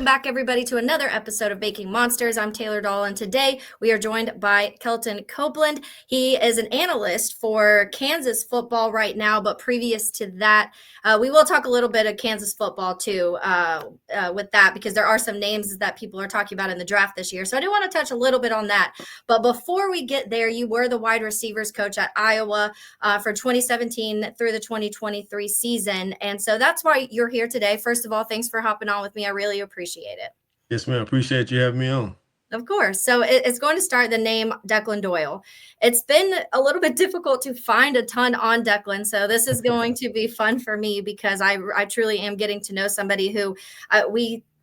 Welcome back, everybody, to another episode of Baking Monsters. I'm Taylor Doyle, and today we are joined by Kelton Copeland. He is an analyst for Kansas football right now, but previous to that, we will talk a little bit of Kansas football too with that, because there are some names that people are talking about in the draft this year. So I do want to touch a little bit on that. But before we get there, you were the wide receivers coach at Iowa for 2017 through the 2023 season. And so that's why you're here today. First of all, thanks for hopping on with me. I really appreciate it. Yes, ma'am. Appreciate you having me on. Of course. So it's going to start the name Declan Doyle. It's been a little bit difficult to find a ton on Declan. So this is going to be fun for me because I truly am getting to know somebody who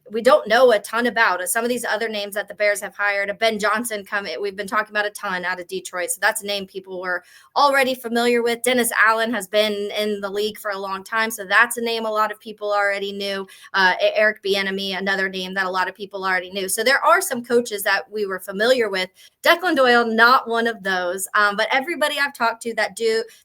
we don't know a ton about. Some of these other names that the Bears have hired, Ben Johnson we've been talking about a ton out of Detroit. So that's a name people were already familiar with. Dennis Allen has been in the league for a long time. So that's a name a lot of people already knew. Eric Bieniemy, another name that a lot of people already knew. So there are some coaches that we were familiar with. Declan Doyle, not one of those. But everybody I've talked to that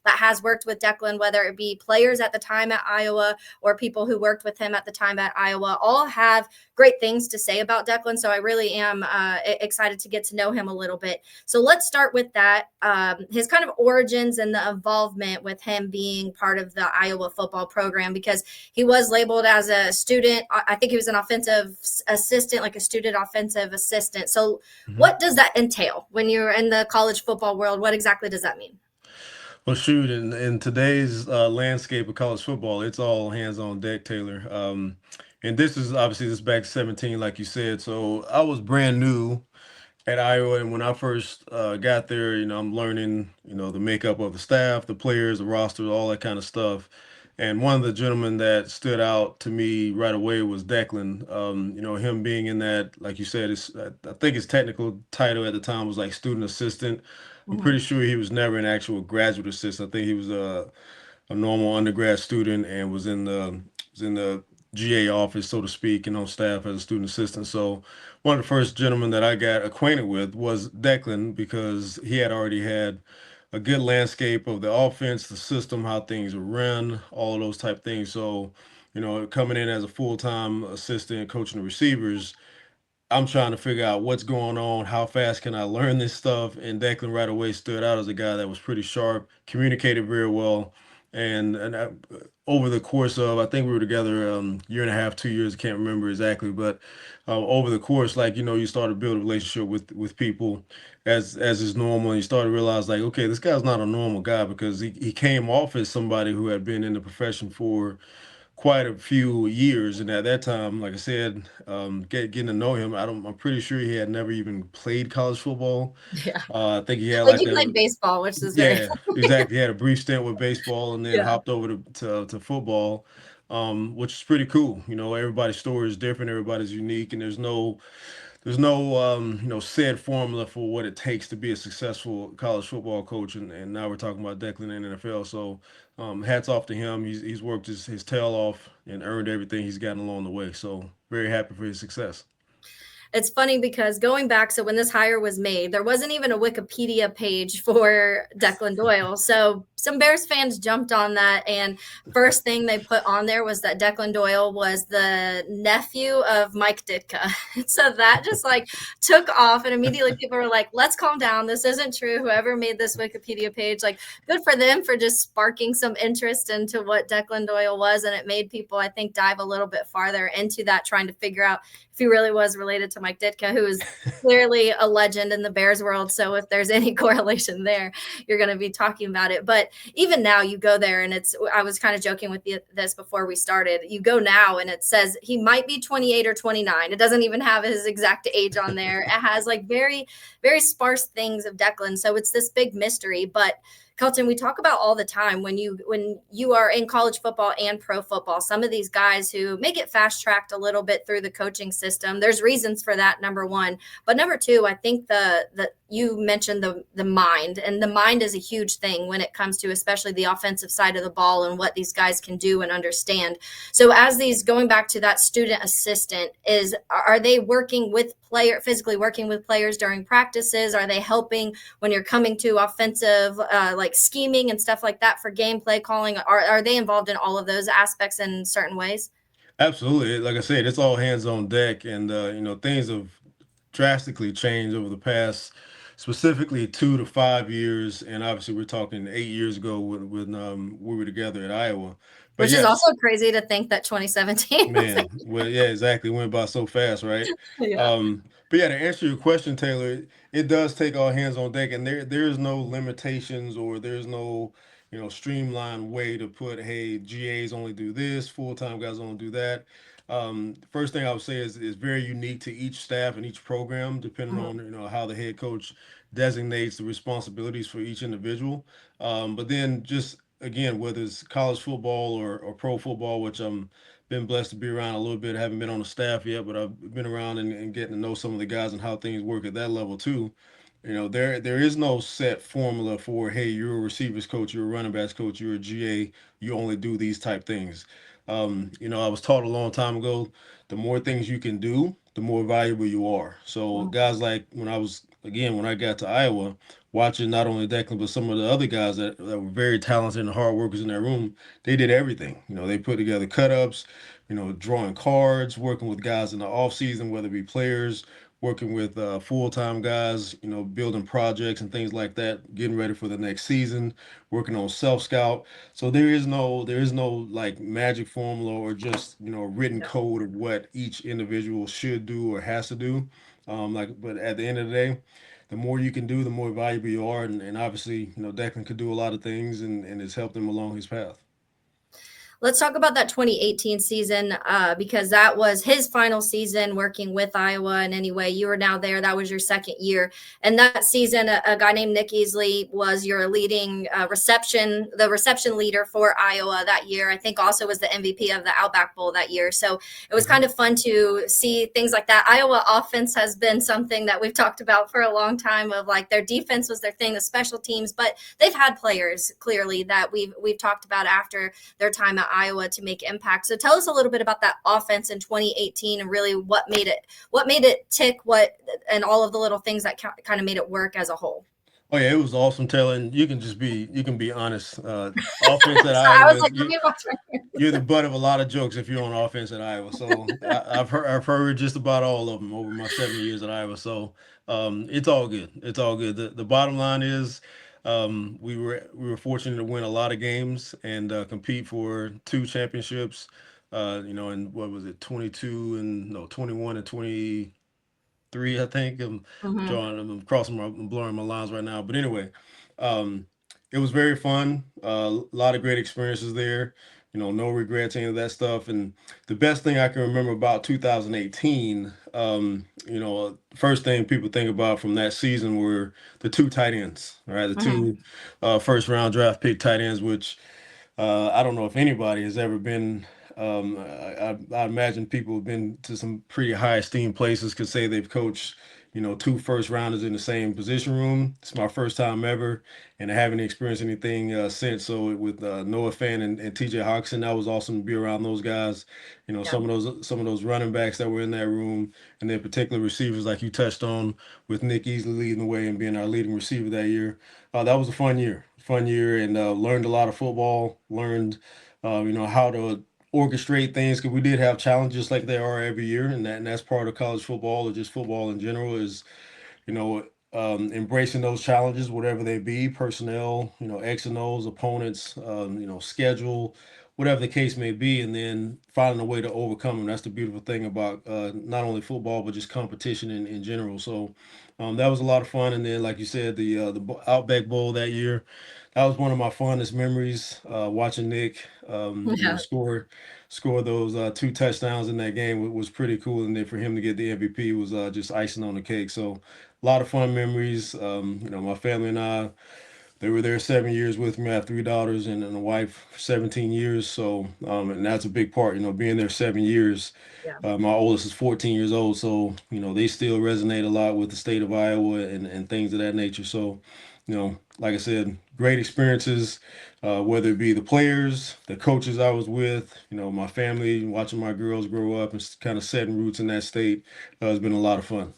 has worked with Declan, whether it be players at the time at Iowa or people who worked with him at the time at Iowa, all have great things to say about Declan. So I really am excited to get to know him a little bit. So let's start with that. His kind of origins and the involvement with him being part of the Iowa football program, because he was labeled as a student. I think he was an offensive assistant, like a student offensive assistant. So what does that entail when you're in the college football world? What exactly does that mean? Well, shoot, in today's landscape of college football, it's all hands on deck, Taylor. And this is back 17, like you said. So I was brand new at Iowa, and when I first got there, I'm learning, the makeup of the staff, the players, the roster, all that kind of stuff. And one of the gentlemen that stood out to me right away was Declan. Him being in that, like you said, I think his technical title at the time was like student assistant. I'm pretty sure he was never an actual graduate assistant. I think he was a normal undergrad student and was in the GA office, so to speak, and on staff as a student assistant. So one of the first gentlemen that I got acquainted with was Declan because he had already had a good landscape of the offense, the system, how things were run, all of those type things. So, coming in as a full-time assistant coaching the receivers, I'm trying to figure out what's going on, how fast can I learn this stuff, and Declan right away stood out as a guy that was pretty sharp, communicated very well, and over the course of I think we were together year and a half, 2 years, I can't remember exactly, but over the course, like you start to build a relationship with people as is normal, and you start to realize like, okay, this guy's not a normal guy because he came off as somebody who had been in the profession for quite a few years, and at that time, like I said, getting to know him, I'm pretty sure he had never even played college football. Yeah. I think he had Like like you played that. baseball, which is very Yeah, exactly. He had a brief stint with baseball and then yeah. hopped over to football, which is pretty cool. Everybody's story is different, everybody's unique, and there's no set formula for what it takes to be a successful college football coach, and now we're talking about Declan in the NFL. So hats off to him. He's worked his tail off and earned everything he's gotten along the way. So very happy for his success. It's funny because going back, so when this hire was made, there wasn't even a Wikipedia page for Declan Doyle. So some Bears fans jumped on that, and first thing they put on there was that Declan Doyle was the nephew of Mike Ditka. So that just like took off, and immediately people were like, let's calm down. This isn't true. Whoever made this Wikipedia page, like good for them for just sparking some interest into what Declan Doyle was. And it made people, I think, dive a little bit farther into that, trying to figure out if he really was related to Mike Ditka, who is clearly a legend in the Bears world. So if there's any correlation there, you're going to be talking about it. But even now you go there and I was kind of joking with this before we started. You go now and it says he might be 28 or 29. It doesn't even have his exact age on there. It has like very, very sparse things of Declan. So it's this big mystery. But Kelton, we talk about all the time when you are in college football and pro football, some of these guys who may get fast tracked a little bit through the coaching system. There's reasons for that, number one. But number two, I think the you mentioned the mind, and the mind is a huge thing when it comes to especially the offensive side of the ball and what these guys can do and understand. So as these, going back to that student assistant, are they physically working with players during practices? Are they helping when you're coming to offensive like scheming and stuff like that for gameplay calling? Are they involved in all of those aspects in certain ways? Absolutely. Like I said, it's all hands on deck, and things have drastically changed over the past, specifically 2 to 5 years, and obviously we're talking 8 years ago when we were together at Iowa. But Which is yes, also crazy to think that 2017 was man, well, yeah, exactly. Went by so fast, right? yeah. But yeah, to answer your question, Taylor, it does take all hands on deck, and there is no limitations or there's no streamlined way to put, hey, GAs only do this, full-time guys only do that. First thing I would say is very unique to each staff and each program, depending Mhm. on how the head coach designates the responsibilities for each individual. But then just again, whether it's college football or pro football, which I'm been blessed to be around a little bit. I haven't been on the staff yet, but I've been around and getting to know some of the guys and how things work at that level too. There is no set formula for, hey, you're a receivers coach, you're a running backs coach, you're a GA, you only do these type things. I was taught a long time ago, the more things you can do, the more valuable you are. So Mhm. guys like when I got to Iowa, watching not only Declan but some of the other guys that were very talented and hard workers in that room, they did everything. They put together cut ups, drawing cards, working with guys in the off season, whether it be players, working with full-time guys, building projects and things like that, getting ready for the next season, working on self-scout. So there is no like magic formula or just, written Yeah. code of what each individual should do or has to do. But at the end of the day, the more you can do, the more valuable you are. And obviously, Declan could do a lot of things and it's helped him along his path. Let's talk about that 2018 season because that was his final season working with Iowa. And anyway, you were now there. That was your second year. And that season, a guy named Nick Easley was your leading the reception leader for Iowa that year. I think also was the MVP of the Outback Bowl that year. So it was Mhm. kind of fun to see things like that. Iowa offense has been something that we've talked about for a long time of like their defense was their thing, the special teams, but they've had players clearly that we've talked about after their time at Iowa to make impact. So tell us a little bit about that offense in 2018 and really what made it tick, and all of the little things that kind of made it work as a whole. Oh yeah, it was awesome, Taylor. And you can be honest. Offense at So I Iowa was is like, let me watch right here. you're the butt of a lot of jokes if you're on offense at Iowa. So I've heard just about all of them over my 7 years at Iowa. So it's all good. It's all good. The bottom line is we were fortunate to win a lot of games and compete for two championships. And what was it, 22 and no 21 and 23, I think. Mm-hmm. I'm blurring my lines right now. But anyway, um, it was very fun. A lot of great experiences there. No regrets, any of that stuff. And the best thing I can remember about 2018, first thing people think about from that season were the two tight ends, right? The Mm-hmm. two first round draft pick tight ends, which I don't know if anybody has ever been. I imagine people have been to some pretty high esteemed places could say they've coached, two first rounders in the same position room. It's my first time ever, and I haven't experienced anything since. So with Noah Fan and TJ Hawkinson, that was awesome to be around those guys. Yeah. Some of those running backs that were in that room, and then particular receivers like you touched on with Nick Easley leading the way and being our leading receiver that year. That was a fun year, and learned a lot of football. Learned, how to orchestrate things because we did have challenges like there are every year, and that's part of college football or just football in general is you know, embracing those challenges, whatever they be, personnel, X and O's, opponents, schedule, whatever the case may be, and then finding a way to overcome them. That's the beautiful thing about not only football but just competition in general. So that was a lot of fun. And then, like you said, the Outback Bowl that year, that was one of my fondest memories. Watching Nick, Yeah. score those two touchdowns in that game was pretty cool. And then for him to get the MVP was just icing on the cake. So a lot of fun memories. My family and I, they were there 7 years with me. I have three daughters and a wife for 17 years. So, and that's a big part, being there 7 years. Yeah. My oldest is 14 years old. So, they still resonate a lot with the state of Iowa and things of that nature. So, like I said, great experiences, whether it be the players, the coaches I was with, my family, watching my girls grow up and kind of setting roots in that state has been a lot of fun.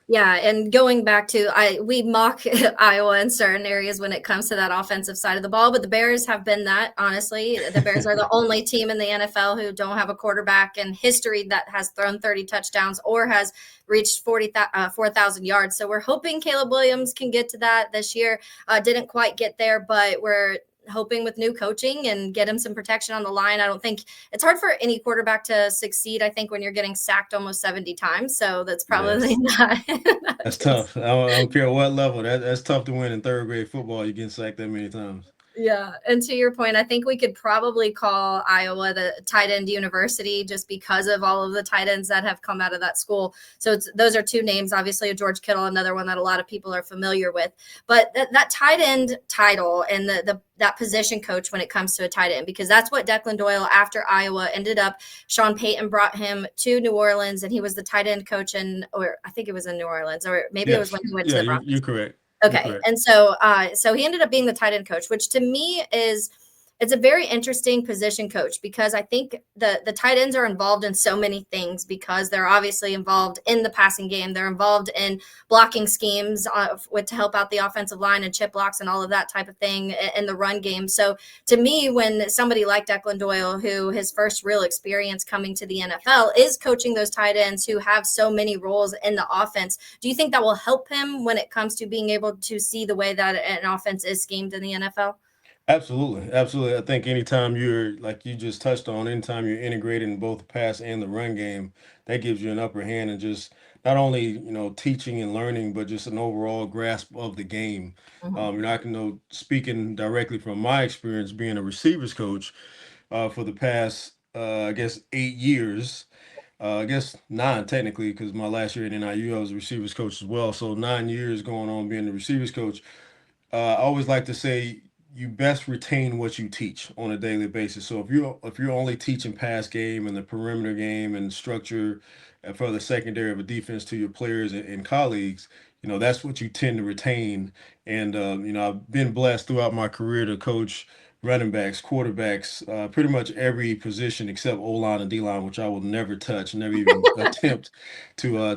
Yeah, and going back to we mock Iowa in certain areas when it comes to that offensive side of the ball, but the Bears have been that, honestly. The Bears are the only team in the NFL who don't have a quarterback in history that has thrown 30 touchdowns or has reached 4,000 yards. So we're hoping Caleb Williams can get to that this year. Didn't quite get there, but we're hoping with new coaching and get him some protection on the line. I don't think it's hard for any quarterback to succeed, I think, when you're getting sacked almost 70 times. So that's probably Yes. not. That's tough. I don't care what level. That's tough to win in third grade football. You get sacked that many times. Yeah. And to your point, I think we could probably call Iowa the tight end university just because of all of the tight ends that have come out of that school. So those are two names, obviously, George Kittle, another one that a lot of people are familiar with. But that tight end title and that position coach when it comes to a tight end, because that's what Declan Doyle after Iowa ended up. Sean Payton brought him to New Orleans and he was the tight end coach or I think it was in New Orleans, or maybe it was Yes. when he went to Yeah, the you're Broncos. correct. You're Okay. correct. And so he ended up being the tight end coach, which to me it's a very interesting position coach because I think the tight ends are involved in so many things because they're obviously involved in the passing game. They're involved in blocking schemes to help out the offensive line and chip blocks and all of that type of thing in the run game. So to me, when somebody like Declan Doyle, who his first real experience coming to the NFL is coaching those tight ends who have so many roles in the offense, do you think that will help him when it comes to being able to see the way that an offense is schemed in the NFL? Absolutely, absolutely. I think anytime you're like you just touched on, anytime you're integrating both the pass and the run game, that gives you an upper hand and just not only teaching and learning, but just an overall grasp of the game. Mhm. I can know speaking directly from my experience being a receivers coach for the past I guess 8 years. I guess nine technically, because my last year at NIU I was a receivers coach as well. So 9 years going on being the receivers coach. I always like to say you best retain what you teach on a daily basis. So if you're only teaching pass game and the perimeter game and structure for the secondary of a defense to your players and colleagues, that's what you tend to retain. And I've been blessed throughout my career to coach running backs, quarterbacks, pretty much every position except O line and D line, which I will never touch, never even attempt to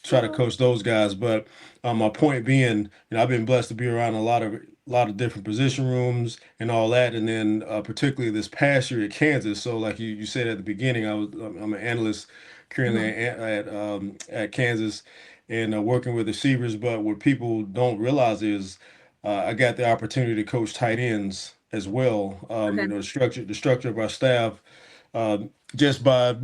try to coach those guys. But my point being, I've been blessed to be around a lot of different position rooms and all that, and then particularly this past year at Kansas. So, like you said at the beginning, I'm an analyst currently Mhm. at Kansas and working with receivers. But what people don't realize is I got the opportunity to coach tight ends as well. Okay. The structure of our staff, just by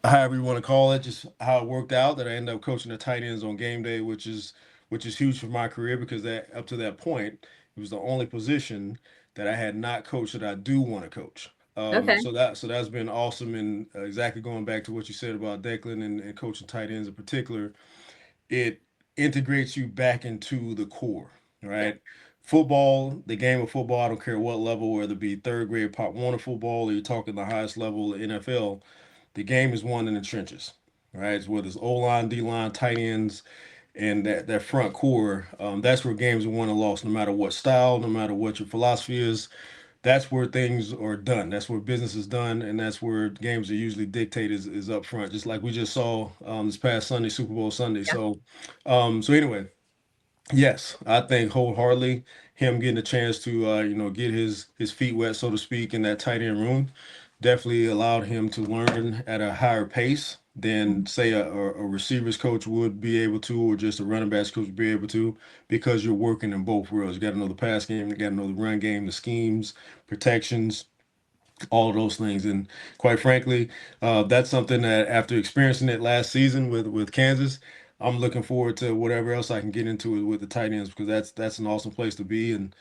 however you want to call it, just how it worked out that I ended up coaching the tight ends on game day, which is huge for my career because that up to that point it was the only position that I had not coached that I do want to coach. Okay. So that's been awesome, and exactly going back to what you said about Declan and coaching tight ends in particular, it integrates you back into the core, Yeah. right? Football, the game of football, I don't care what level, whether it be third grade Pop Warner football or you're talking the highest level of NFL, the game is won in the trenches, right? It's whether it's O line, D line, tight ends, and that front core. That's where games are won and lost, no matter what style, no matter what your philosophy is. That's where things are done. That's where business is done, and that's where games are usually dictated is up front. Just like we just saw this past Sunday, Super Bowl Sunday. Yeah. So anyway, yes, I think wholeheartedly him getting a chance to get his feet wet, so to speak, in that tight end room definitely allowed him to learn at a higher pace than Mhm. say a receivers coach would be able to, or just a running backs coach would be able to, because you're working in both worlds. You got to know the pass game, you got to know the run game, the schemes, protections, all of those things. And quite frankly, that's something that after experiencing it last season with Kansas, I'm looking forward to whatever else I can get into with the tight ends because that's an awesome place to be. And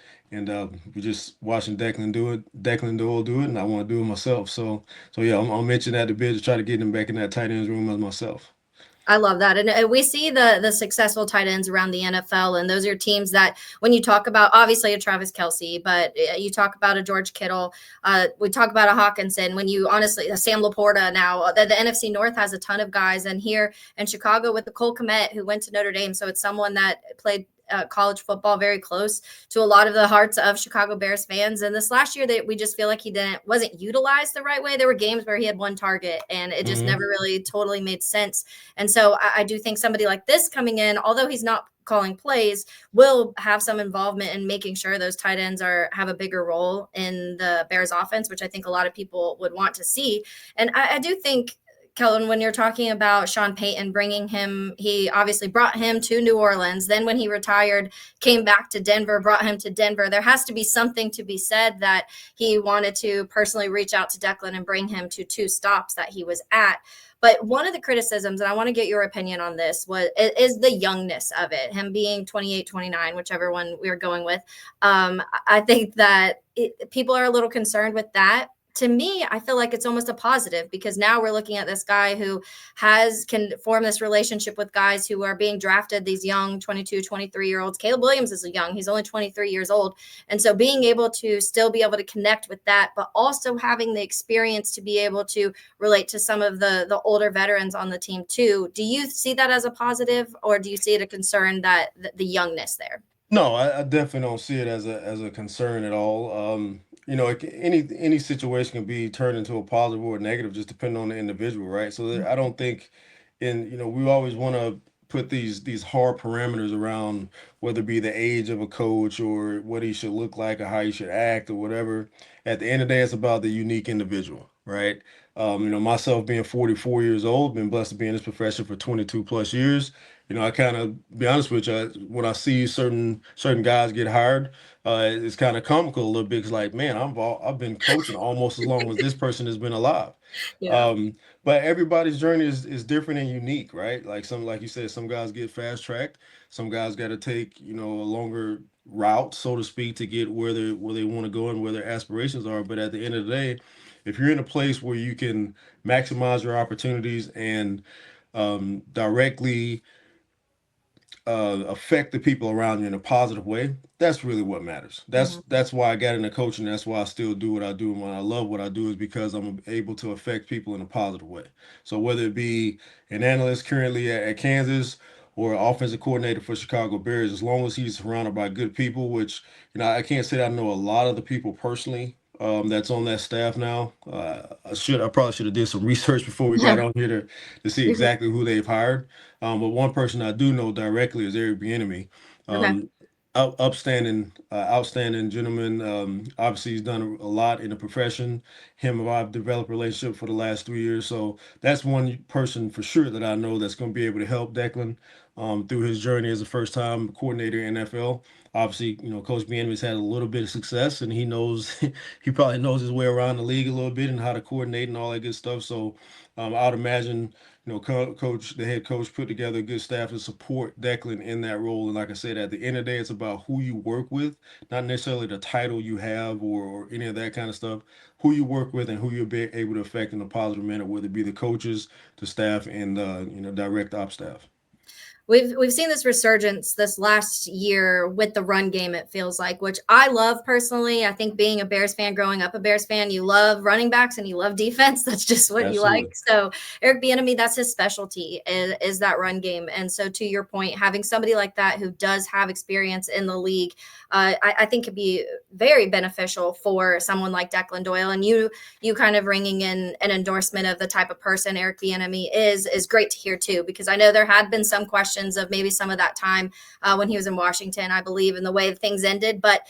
we just watching Declan Doyle do it, and I want to do it myself. So yeah, I'll mention that a bit to try to get him back in that tight ends room as myself. I love that. And we see the successful tight ends around the NFL. And those are teams that when you talk about obviously a Travis Kelsey, but you talk about a George Kittle, we talk about a Hawkinson, when you honestly a Sam Laporta now, the NFC North has a ton of guys. And here in Chicago with the Cole Kmet who went to Notre Dame. So it's someone that played college football very close to a lot of the hearts of Chicago Bears fans. And this last year, that we just feel like he wasn't utilized the right way. There were games where he had one target, and it just never really totally made sense. And so I do think somebody like this coming in, although he's not calling plays, will have some involvement in making sure those tight ends have a bigger role in the Bears offense, which I think a lot of people would want to see. And I do think, Kelton, when you're talking about Sean Payton bringing him, he obviously brought him to New Orleans. Then when he retired, came back to Denver, brought him to Denver. There has to be something to be said that he wanted to personally reach out to Declan and bring him to 2 stops that he was at. But one of the criticisms, and I want to get your opinion on this, is the youngness of it, him being 28, 29, whichever one we were going with. I think that people are a little concerned with that. To me, I feel like it's almost a positive, because now we're looking at this guy who can form this relationship with guys who are being drafted, these young 22, 23-year-olds. Caleb Williams is young. He's only 23 years old. And so being able to still be able to connect with that, but also having the experience to be able to relate to some of the older veterans on the team too. Do you see that as a positive, or do you see it a concern that the youngness there? No, I definitely don't see it as a concern at all. Any situation can be turned into a positive or a negative, just depending on the individual, right? So I don't think, we always want to put these hard parameters around whether it be the age of a coach or what he should look like or how he should act or whatever. At the end of the day, it's about the unique individual, right? Myself being 44 years old, been blessed to be in this profession for 22 plus years. I kind of be honest with you, when I see certain guys get hired, it's kind of comical a little bit. It's like, man, I've been coaching almost as long as this person has been alive. Yeah. But everybody's journey is different and unique, right? Like you said, some guys get fast tracked, some guys got to take a longer route, so to speak, to get where they want to go and where their aspirations are. But at the end of the day, if you're in a place where you can maximize your opportunities and directly affect the people around you in a positive way, that's really what matters. That's why I got into coaching. That's why I still do what I do. And why I love what I do is because I'm able to affect people in a positive way. So whether it be an analyst currently at Kansas or an offensive coordinator for Chicago Bears, as long as he's surrounded by good people, which I can't say that I know a lot of the people personally. That's on that staff now. I probably should have did some research before we got Yeah. on here to see exactly who they've hired. But one person I do know directly is Eric Bieniemy. Okay. Um, outstanding gentleman. Obviously, he's done a lot in the profession. Him and I've developed a relationship for the last 3 years. So that's one person for sure that I know that's going to be able to help Declan through his journey as a first-time coordinator in NFL. Obviously, Coach Bieniemy's had a little bit of success, and he knows he probably knows his way around the league a little bit and how to coordinate and all that good stuff. So I would imagine coach, the head coach, put together a good staff to support Declan in that role. And like I said, at the end of the day, it's about who you work with, not necessarily the title you have or any of that kind of stuff. Who you work with and who you'll be able to affect in a positive manner, whether it be the coaches, the staff, and direct op staff. We've seen this resurgence this last year with the run game, it feels like, which I love personally. I think being a Bears fan, growing up a Bears fan, you love running backs and you love defense. That's just what you like. Absolutely. So Eric Bieniemy, that's his specialty, is that run game. And so to your point, having somebody like that who does have experience in the league, I think could be very beneficial for someone like Declan Doyle. And you kind of ringing in an endorsement of the type of person Eric Bieniemy is great to hear too, because I know there had been some questions of maybe some of that time when he was in Washington, I believe, and the way things ended. But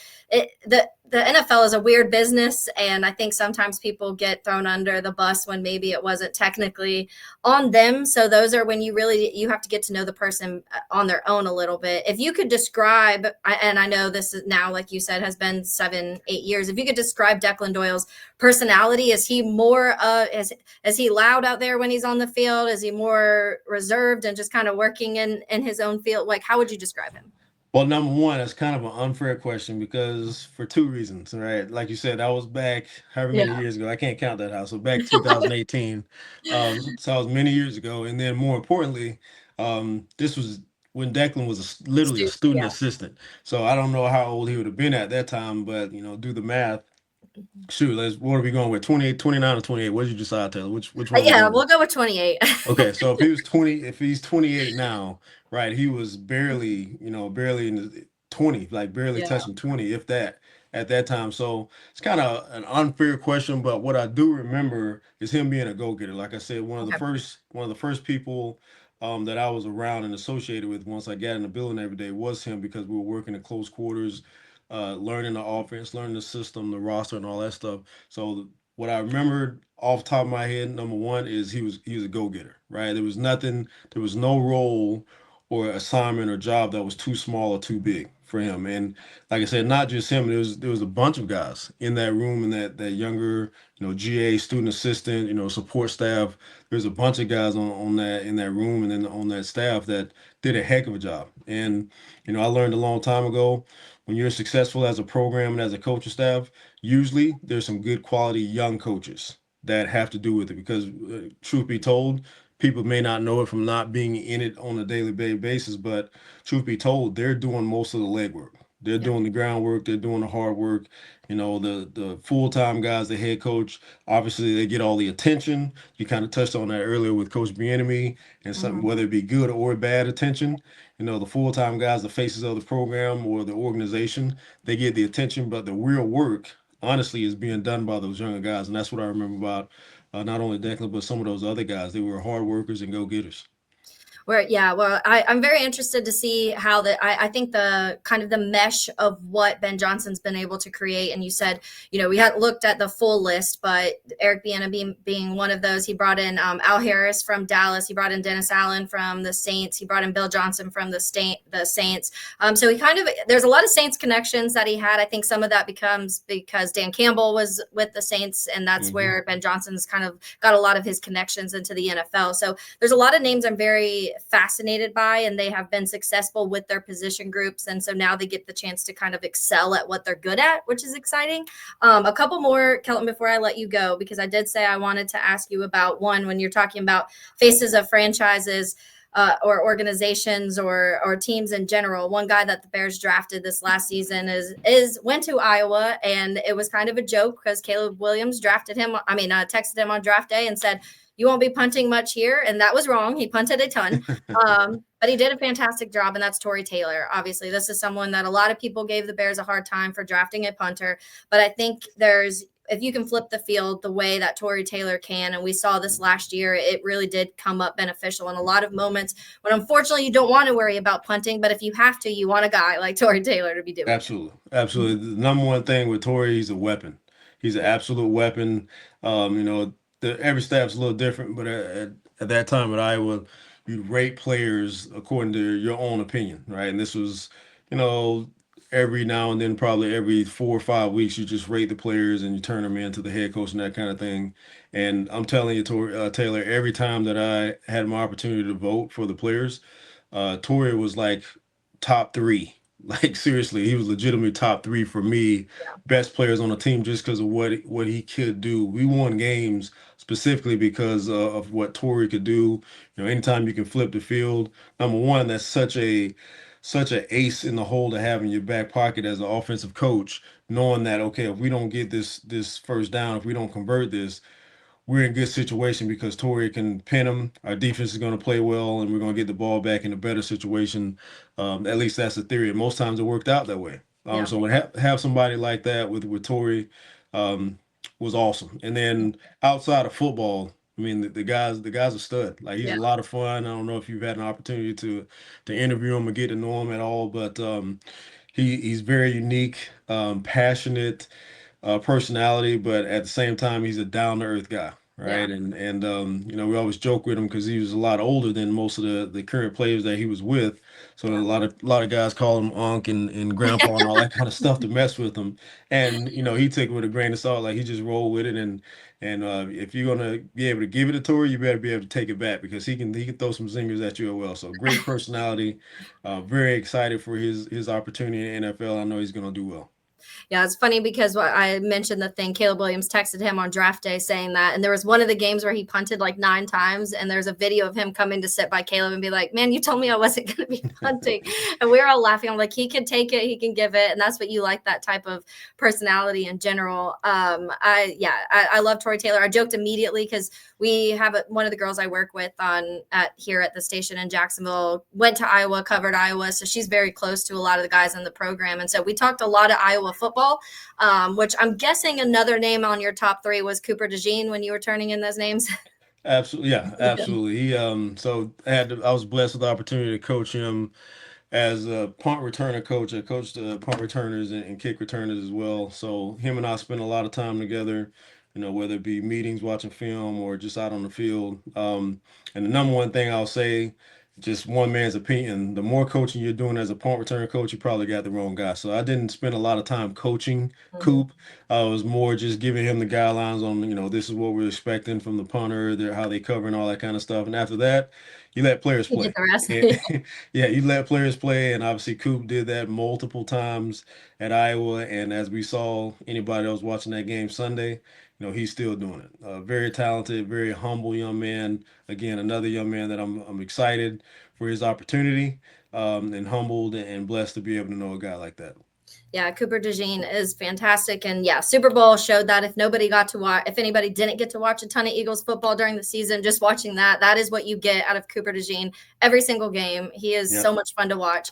the NFL is a weird business, and I think sometimes people get thrown under the bus when maybe it wasn't technically on them. So those are when you have to get to know the person on their own a little bit. If you could describe, and I know this is now, like you said, has been 7-8 years, if you could describe Declan Doyle's personality, is he more is he loud out there when he's on the field? Is he more reserved and just kind of working in his own field? Like, how would you describe him? Well, number one, that's kind of an unfair question because for two reasons, right? Like you said, I was back however many Yeah. years ago. I can't count that house. So back 2018. So I was many years ago. And then more importantly, this was when Declan was literally a student Yeah. assistant. So I don't know how old he would have been at that time, but do the math. Shoot, what are we going with? 28, 29, or 28? What did you decide, Taylor? Which one are we Yeah, going with? we'll go with 28. Okay, so if he's 28 now, right, he was barely, barely in the 20, like barely Yeah. touching 20, if that, at that time. So it's kind of an unfair question, but what I do remember is him being a go-getter. Like I said, Okay. one of the first people that I was around and associated with once I got in the building every day was him because we were working in close quarters, learning the offense, learning the system, the roster, and all that stuff. So what I remembered off the top of my head, number one is he was a go getter, right? There was no role or assignment or job that was too small or too big for him. And like I said, not just him, there was a bunch of guys in that room and that younger, GA, student assistant, support staff. There's a bunch of guys on that in that room and then on that staff that did a heck of a job. And I learned a long time ago when you're successful as a program and as a coaching staff, usually there's some good quality young coaches that have to do with it because truth be told, people may not know it from not being in it on a daily basis, but truth be told, they're doing most of the legwork. They're Yeah. doing the groundwork, they're doing the hard work. The full-time guys, the head coach, obviously they get all the attention. You kind of touched on that earlier with Coach Bieniemy and something, Mhm. whether it be good or bad attention. The full-time guys, the faces of the program or the organization, they get the attention, but the real work, honestly, is being done by those younger guys. And that's what I remember about not only Declan, but some of those other guys. They were hard workers and go-getters. Yeah, well, I'm very interested to see how I think the kind of the mesh of what Ben Johnson's been able to create. And you said, we hadn't looked at the full list, but Eric Bieniemy being one of those. He brought in Al Harris from Dallas. He brought in Dennis Allen from the Saints. He brought in Bill Johnson from the Saints. So there's a lot of Saints connections that he had. I think some of that becomes because Dan Campbell was with the Saints, and that's Hmm. where Ben Johnson's kind of got a lot of his connections into the NFL. So there's a lot of names I'm very fascinated by, and they have been successful with their position groups. And so now they get the chance to kind of excel at what they're good at, which is exciting. A couple more, Kelton, before I let you go, because I did say I wanted to ask you about one when you're talking about faces of franchises. Or organizations or teams in general. One guy that the Bears drafted this last season is went to Iowa, and it was kind of a joke because Caleb Williams drafted him. Texted him on draft day and said, "You won't be punting much here," and that was wrong. He punted a ton, but he did a fantastic job, and that's Tory Taylor. Obviously, this is someone that a lot of people gave the Bears a hard time for drafting a punter, but I think if you can flip the field the way that Tory Taylor can, and we saw this last year, it really did come up beneficial in a lot of moments when unfortunately you don't want to worry about punting, but if you have to, you want a guy like Tory Taylor to be doing it. Absolutely. Absolutely. The number one thing with Torrey, he's a weapon. He's an Yeah. absolute weapon. Every staff's a little different, but at that time at Iowa, you rate players according to your own opinion, right? And this was, you know, every now and then, probably every 4 or 5 weeks, you just rate the players and you turn them into the head coach and that kind of thing. And I'm telling you, Taylor, every time that I had my opportunity to vote for the players, Torrey was like top three. Like seriously, he was legitimately top three for me, best players on the team just because of what he could do. We won games specifically because of what Torrey could do. Anytime you can flip the field, number one, that's such a ace in the hole to have in your back pocket as an offensive coach, knowing that okay, if we don't get this first down, if we don't convert this, we're in good situation because Torrey can pin him. Our defense is going to play well, and we're going to get the ball back in a better situation. At least that's the theory. And most times it worked out that way. Yeah. So have somebody like that with Torrey um, was awesome. And then outside of football, I mean the guy's a stud. Like he's Yeah. a lot of fun. I don't know if you've had an opportunity to interview him or get to know him at all, but he's very unique, passionate personality, but at the same time, he's a down to earth guy, Yeah. right? And we always joke with him because he was a lot older than most of the current players that he was with. So a Yeah. lot of guys call him Unc and Grandpa and all that kind of stuff to mess with him. And he took it with a grain of salt, like he just rolled with it. And if you're gonna be able to give it a tour, you better be able to take it back because he can throw some zingers at you as well. So great personality, very excited for his opportunity in the NFL. I know he's gonna do well. Yeah, it's funny because what I mentioned the thing, Caleb Williams texted him on draft day saying that, and there was one of the games where he punted like 9 times, and there's a video of him coming to sit by Caleb and be like, "Man, you told me I wasn't going to be punting," and we were all laughing. I'm like, he can take it, he can give it, and that's what you like, that type of personality in general. I love Tori Taylor. I joked immediately because we have one of the girls I work with here at the station in Jacksonville went to Iowa, covered Iowa, so she's very close to a lot of the guys in the program, and so we talked a lot of Iowa football, which I'm guessing another name on your top 3 was Cooper DeJean when you were turning in those names. Absolutely, yeah, absolutely. So I was blessed with the opportunity to coach him as a punt returner coach. I coached punt returners and kick returners as well. So him and I spent a lot of time together, whether it be meetings, watching film, or just out on the field. And the number one thing I'll say, just one man's opinion, the more coaching you're doing as a punt return coach, you probably got the wrong guy. So I didn't spend a lot of time coaching Mhm. Coop. I was more just giving him the guidelines on, this is what we're expecting from the punter, how they cover and all that kind of stuff. And after that, you let players You get play. the rest. And yeah, you let players play, and obviously Coop did that multiple times at Iowa. And as we saw, anybody that was watching that game Sunday, he's still doing it. Very talented, very humble young man. Again, another young man that I'm excited for his opportunity, and humbled and blessed to be able to know a guy like that. Yeah, Cooper DeJean is fantastic. And yeah, Super Bowl showed that if anybody didn't get to watch a ton of Eagles football during the season, just watching that is what you get out of Cooper DeJean every single game. He is Yeah. so much fun to watch.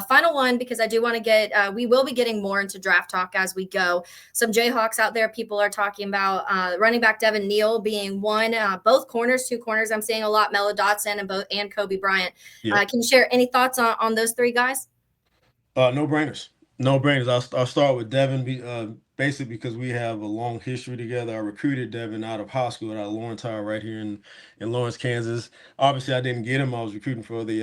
Final one, because I do want to we will be getting more into draft talk as we go. Some Jayhawks out there, people are talking about running back Devin Neal being one, both corners, 2 corners. I'm seeing a lot, Mello Dotson and Kobe Bryant. Yep. Can you share any thoughts on those 3 guys? No brainers. No brainers. I'll start with Devin, basically because we have a long history together. I recruited Devin out of high school, out of Lawrence High, right here in Lawrence, Kansas. Obviously, I didn't get him. I was recruiting for the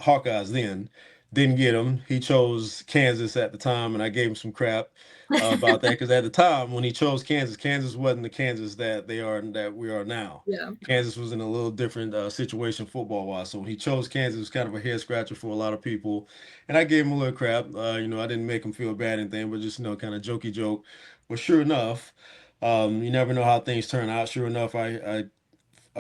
Hawkeyes then. Didn't get him. He chose Kansas at the time, and I gave him some crap about that because at the time when he chose Kansas, Kansas wasn't the Kansas that we are now. Yeah. Kansas was in a little different situation football wise. So when he chose Kansas, it was kind of a head scratcher for a lot of people. And I gave him a little crap. I didn't make him feel bad or anything, but just, kind of jokey joke. But sure enough, you never know how things turn out. Sure enough, I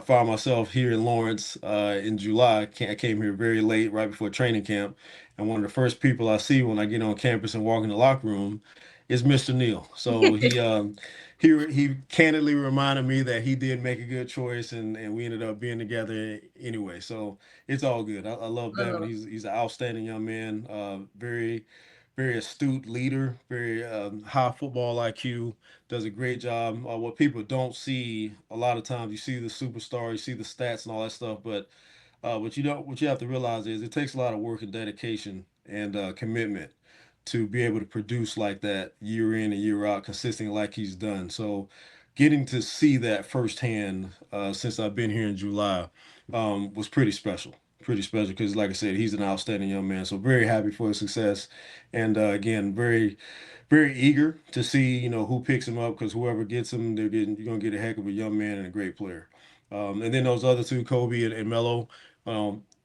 found myself here in Lawrence in July. I came here very late, right before training camp. And one of the first people I see when I get on campus and walk in the locker room is Mr. Neal. So he candidly reminded me that he did make a good choice, and we ended up being together anyway. So it's all good. I love Devin. He's an outstanding young man. Very very astute leader. Very high football IQ. Does a great job. What people don't see a lot of times, you see the superstar, you see the stats and all that stuff, but what you have to realize is it takes a lot of work and dedication and commitment to be able to produce like that year in and year out, consistent like he's done. So, getting to see that firsthand since I've been here in July was pretty special. Pretty special because, like I said, he's an outstanding young man. So very happy for his success, and again, very, very eager to see who picks him up because whoever gets him, you're gonna get a heck of a young man and a great player. And then those other 2, Kobe and Mello,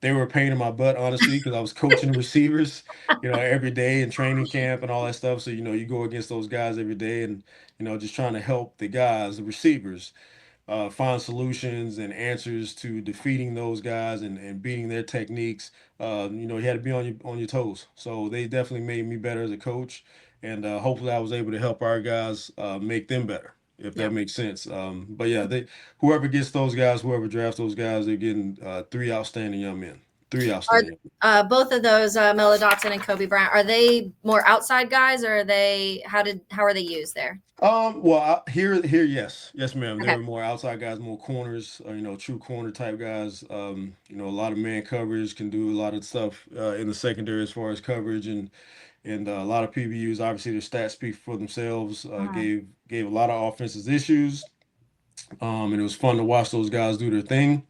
they were a pain in my butt, honestly, because I was coaching receivers, every day in training camp and all that stuff. So, you go against those guys every day and, just trying to help the guys, the receivers, find solutions and answers to defeating those guys and beating their techniques. You had to be on your toes. So they definitely made me better as a coach, and hopefully I was able to help our guys make them better, if Yeah. that makes sense. But yeah, whoever gets those guys, whoever drafts those guys, they're getting 3 outstanding young men. 3 Are outstanding. both of those Mello Dotson and Kobe Bryant, are they more outside guys, or are they how are they used there? Well, here, yes, ma'am. There Okay. were more outside guys, more corners, true corner type guys. A lot of man coverage, can do a lot of stuff in the secondary as far as coverage, and a lot of PBUs. Obviously, their stats speak for themselves. Mhm. Gave a lot of offenses issues, and it was fun to watch those guys do their thing.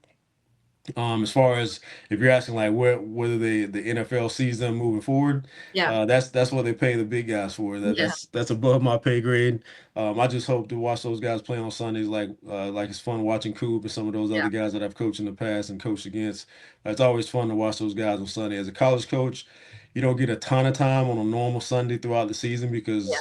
As far as if you're asking like whether the NFL sees them moving forward, Yeah. that's what they pay the big guys for. Yeah. That's above my pay grade. I just hope to watch those guys play on Sundays, like it's fun watching Coop and some of those Yeah. other guys that I've coached in the past and coached against. It's always fun to watch those guys on Sunday. As a college coach, you don't get a ton of time on a normal Sunday throughout the season Yeah. because,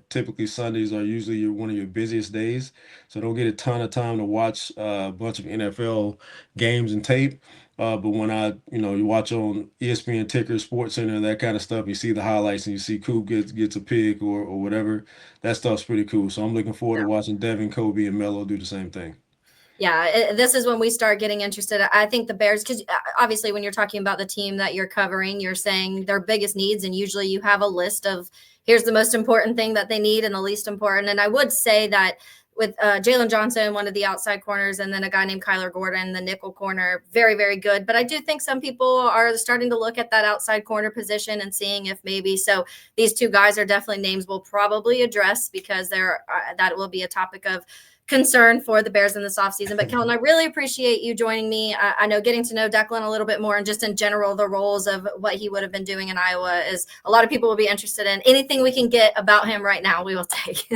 typically Sundays are usually one of your busiest days. So don't get a ton of time to watch a bunch of NFL games and tape. But when you watch on ESPN Ticker, Sports Center, that kind of stuff, you see the highlights and you see Coop gets a pick or whatever. That stuff's pretty cool. So I'm looking forward to watching Devin, Kobe, and Melo do the same thing. Yeah, this is when we start getting interested. I think the Bears, because obviously when you're talking about the team that you're covering, you're saying their biggest needs, and usually you have a list of here's the most important thing that they need and the least important. And I would say that with Jalen Johnson, one of the outside corners, and then a guy named Kyler Gordon, the nickel corner, very, very good. But I do think some people are starting to look at that outside corner position and seeing if maybe so. These two guys are definitely names we'll probably address because that will be a topic of concern for the Bears in this offseason. But Kelton, I really appreciate you joining me. I know getting to know Declan a little bit more and just in general, the roles of what he would have been doing in Iowa is a lot of people will be interested in. Anything we can get about him right now, we will take.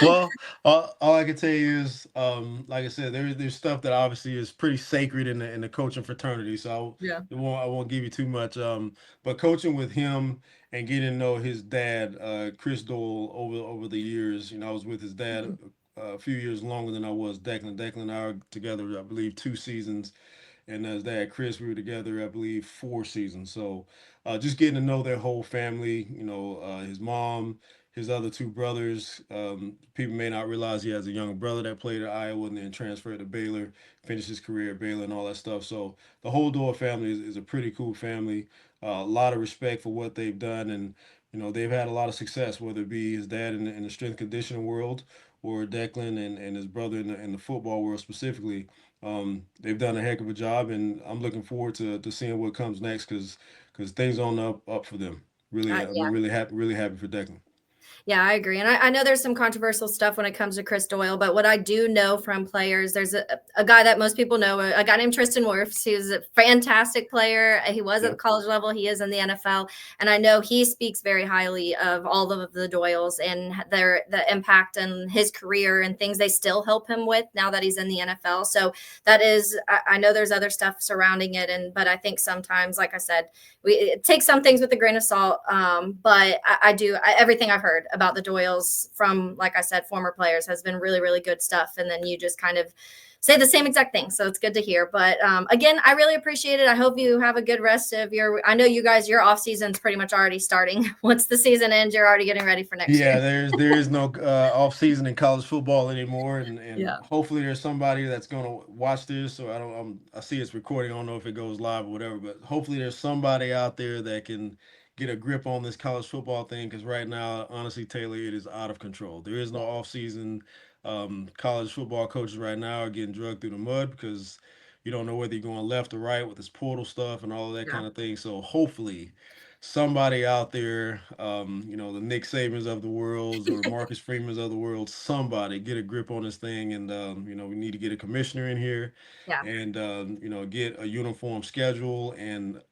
Well, all I can tell you is, like I said, there's stuff that obviously is pretty sacred in the coaching fraternity. So Yeah. I won't give you too much. But coaching with him and getting to know his dad, Chris Doyle, over the years, I was with his dad a few years longer than I was Declan. Declan and I are together, I believe, 2 seasons, and his dad Chris, we were together, I believe, 4 seasons. So just getting to know their whole family, his mom, his other two brothers. People may not realize he has a younger brother that played at Iowa and then transferred to Baylor, finished his career at Baylor and all that stuff. So the whole Doyle family is a pretty cool family. A lot of respect for what they've done, and they've had a lot of success, whether it be his dad in the strength conditioning world or Declan and his brother in the football world specifically. They've done a heck of a job, and I'm looking forward to seeing what comes next because things on up for them. Really, I'm Yeah. really happy for Declan. Yeah, I agree. And I know there's some controversial stuff when it comes to Chris Doyle, but what I do know from players, there's a guy that most people know, a guy named Tristan Wirfs, who's a fantastic player. He was at the Yep. college level, he is in the NFL. And I know he speaks very highly of all of the Doyles and the impact and his career and things they still help him with now that he's in the NFL. So that is, I know there's other stuff surrounding it. But I think sometimes, like I said, we take some things with a grain of salt. But everything I've heard about the Doyles from, like I said, former players has been really, really good stuff. And then you just kind of say the same exact thing. So it's good to hear. But again, I really appreciate it. I hope you have a good rest of I know you guys, your off season's pretty much already starting. Once the season ends, you're already getting ready for next Yeah, year. there is no off season in college football anymore, and Yeah. hopefully there's somebody that's gonna watch this. So I see it's recording. I don't know if it goes live or whatever, but hopefully there's somebody out there that can get a grip on this college football thing. Because right now, honestly, Taylor, it is out of control. There is no off season. College football coaches right now are getting dragged through the mud because you don't know whether you're going left or right with this portal stuff and all of that Yeah. kind of thing. So hopefully somebody out there, the Nick Sabans of the world or Marcus Freemans of the world, somebody get a grip on this thing. And, we need to get a commissioner in here Yeah. and, get a uniform schedule and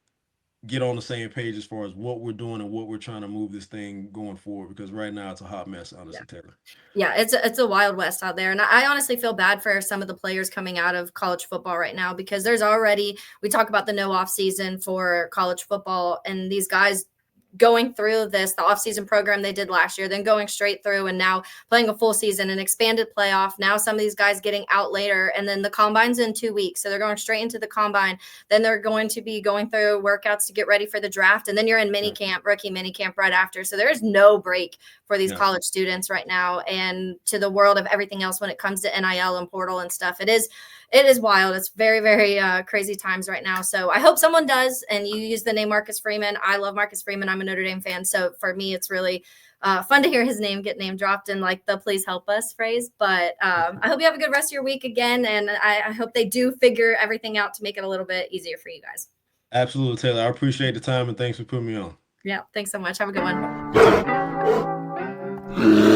get on the same page as far as what we're doing and what we're trying to move this thing going forward. Because right now it's a hot mess, Yeah. honestly, Taylor. Yeah, it's a wild west out there. And I honestly feel bad for some of the players coming out of college football right now because there's already, we talk about the no off season for college football, and these guys going through the offseason program they did last year, then going straight through and now playing a full season, an expanded playoff. Now some of these guys getting out later, and then the combine's in 2 weeks. So they're going straight into the combine. Then they're going to be going through workouts to get ready for the draft. And then you're in mini camp, rookie mini camp right after. So there's no break for these college students right now. And to the world of everything else when it comes to NIL and portal and stuff, it is wild. It's very, very crazy times right now. So I hope someone does. And you use the name Marcus Freeman. I love Marcus Freeman. I'm a Notre Dame fan. So for me, it's really fun to hear his name get name dropped in like the please help us phrase. But I hope you have a good rest of your week again. And I hope they do figure everything out to make it a little bit easier for you guys. Absolutely, Taylor. I appreciate the time and thanks for putting me on. Yeah. Thanks so much. Have a good one. You too.